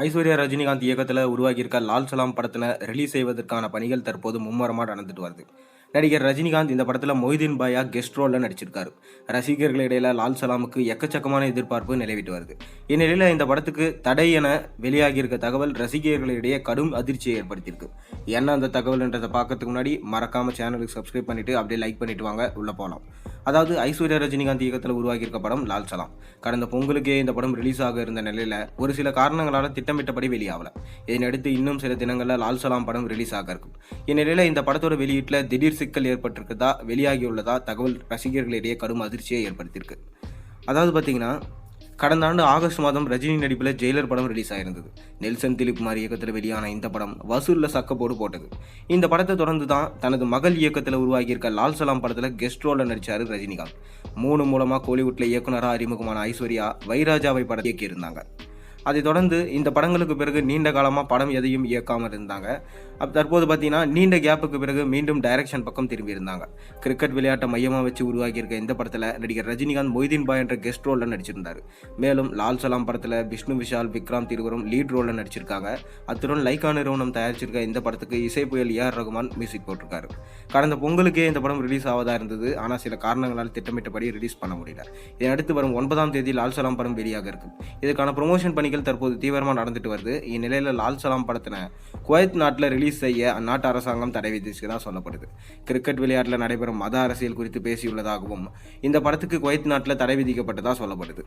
ஐஸ்வர்யா ரஜினிகாந்த் இயக்கத்தில் உருவாகியிருக்க லால் சலாம் படத்தில் ரிலீஸ் செய்வதற்கான பணிகள் தற்போது மும்முரமாக நடந்துட்டு வருது. நடிகர் ரஜினிகாந்த் இந்த படத்தில் மொய்தீன் பாயா கெஸ்ட் ரோலில் நடிச்சிருக்காரு. ரசிகர்களிடையில லால் சலாமுக்கு எக்கச்சக்கமான எதிர்பார்ப்பு நிலவிட்டு வருது. இந்நிலையில் இந்த படத்துக்கு தடை என வெளியாகியிருக்க தகவல் ரசிகர்களிடையே கடும் அதிர்ச்சியை ஏற்படுத்தியிருக்கு. என்ன அந்த தகவல்ன்றதை பார்க்கறதுக்கு முன்னாடி மறக்காம சேனலுக்கு சப்ஸ்கிரைப் பண்ணிட்டு அப்படியே லைக் பண்ணிட்டு வாங்க, உள்ள போகலாம். அதாவது ஐஸ்வர்யா ரஜினிகாந்த் இயக்கத்தில் உருவாகியிருக்க படம் லால் சலாம். கடந்த பொங்கலுக்கே இந்த படம் ரிலீஸ் ஆக இருந்த நிலையில ஒரு சில காரணங்களால் திட்டமிட்டபடி வெளியாகல. இதனையடுத்து இன்னும் சில தினங்களில் லால் சலாம் படம் ரிலீஸ் ஆக இருக்கும். இந்நிலையில இந்த படத்தோட வெளியீட்டில் திடீர் சிக்கல் ஏற்பட்டிருக்கதா வெளியாகியுள்ளதா தகவல் ரசிகர்களிடையே கடும் அதிர்ச்சியை ஏற்படுத்தியிருக்கு. அதாவது பார்த்தீங்கன்னா, கடந்த ஆண்டு ஆகஸ்ட் மாதம் ரஜினி நடிப்பில் ஜெயிலர் படம் ரிலீஸ் ஆயிருந்தது. நெல்சன் திலீப்குமார் இயக்கத்தில் வெளியான இந்த படம் வசூலில் சக்கப்போடு போட்டது. இந்த படத்தை தொடர்ந்து தான் தனது மகள் இயக்கத்தில் உருவாகியிருக்க லால் சலாம் படத்தில் கெஸ்ட் ரோலில் நடித்தார் ரஜினிகாந்த். 3 மூலமாக கோலிவுட்டில் இயக்குனராக அறிமுகமான ஐஸ்வர்யா வைராஜாவை படம் இயக்கியிருந்தாங்க. அதைத் தொடர்ந்து இந்த படங்களுக்கு பிறகு நீண்ட காலமாக படம் எதையும் இயக்காமல் இருந்தாங்க. தற்போது பார்த்தீங்கன்னா நீண்ட கேப்புக்கு பிறகு மீண்டும் டைரக்ஷன் பக்கம் திரும்பியிருந்தாங்க. கிரிக்கெட் விளையாட்டை மையமாக வச்சு உருவாகியிருக்க இந்த படத்தில் நடிகர் ரஜினிகாந்த் மொய்தீன் பாய் என்ற கெஸ்ட் ரோலில் நடிச்சிருந்தார். மேலும் லால் சலாம் படத்தில் விஷ்ணு விஷால், விக்ராந்த் இருவரும் லீட் ரோலில் நடிச்சிருக்காங்க. அத்துடன் லைக்கா நிறுவனம் தயாரிச்சிருக்க இந்த படத்துக்கு இசை புயல் ஏஆர் ரகுமான் மியூசிக் போட்டிருக்காரு. கடந்த பொங்கலுக்கே இந்த படம் ரிலீஸ் ஆவதா இருந்தது. ஆனால் சில காரணங்களால் திட்டமிட்டபடி ரிலீஸ் பண்ண முடியல. இதனடுத்து வரும் 9ஆம் தேதி லால் சலாம் படம் வெளியாக இருக்கு. இதுக்கான ப்ரொமோஷன் பணிகள் தற்போது தீவிரமாக நடந்துட்டு வருது. இந்நிலையில் லால் சலாம் படத்தின குவைத் நாட்டில் ரிலீஸ் செய்ய அந்நாட்டு அரசாங்கம் தடை விதிச்சதாக சொல்லப்படுது. கிரிக்கெட் விளையாட்டில் நடைபெறும் மத அரசியல் குறித்து பேசியுள்ளதாகவும் இந்த படத்துக்கு குவைத் நாட்டில் தடை விதிக்கப்பட்டதாக சொல்லப்படுது.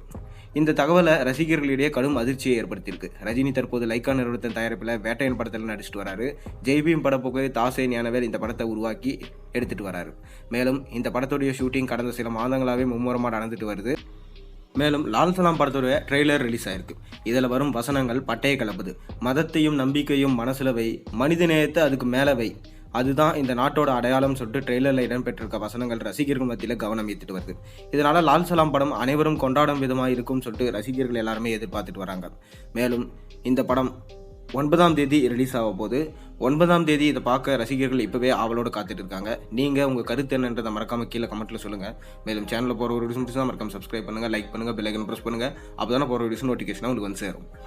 இந்த தகவலை ரசிகர்களிடையே கடும் அதிர்ச்சியை ஏற்படுத்தியிருக்கு. ரஜினி தற்போது லைக்கா நிறுவனத்தின் தயாரிப்பில் வேட்டையன் படத்தில் நடிச்சிட்டு வராரு. ஜெய்பீம் படப்போக்கு தாசே ஞானவேல் இந்த படத்தை உருவாக்கி எடுத்துட்டு வராரு. மேலும் இந்த படத்துடைய ஷூட்டிங் கடந்த சில மாதங்களாகவே மும்முரமாக நடந்துட்டு வருது. மேலும் லால் சலாம் படத்தோட ட்ரெய்லர் ரிலீஸ் ஆயிருக்கு. இதில் வரும் வசனங்கள் பட்டையை கலப்புது. மதத்தையும் நம்பிக்கையும் மனசுல வை, மனித நேயத்தை அதுக்கு மேலே வை, அதுதான் இந்த நாட்டோட அடையாளம் சொல்லிட்டு ட்ரெய்லரில் இடம்பெற்றிருக்க வசனங்கள் ரசிகர்கள் மத்தியில் கவனம் ஈர்த்துட்டு வருது. இதனால லால் சலாம் படம் அனைவரும் கொண்டாடும் விதமாக இருக்கும் சொல்லிட்டு ரசிகர்கள் எல்லாருமே எதிர்பார்த்துட்டு வராங்க. மேலும் இந்த படம் 9ஆம் தேதி ரிலீஸ் ஆக போது. 9ஆம் தேதி இதை பார்க்க ரசிகர்கள் இப்போவே ஆவலோடு காத்துட்டு இருக்காங்க. நீங்கள் உங்கள் கருத்து என்னன்றதை மறக்காம கீழே கமெண்ட்டில் சொல்லுங்கள். மேலும் சேனலில் போகிற ஒரு வீடியோஸ் மறக்காம சப்ஸ்கிரைப் பண்ணுங்கள், லைக் பண்ணுங்கள், பெல் ஐக்கன் ப்ரெஸ் பண்ணுங்கள். அப்போ தானே போகிற வீடியோஸ் நோட்டிஃபிகேஷனாக உங்களுக்கு வந்து சேரும்.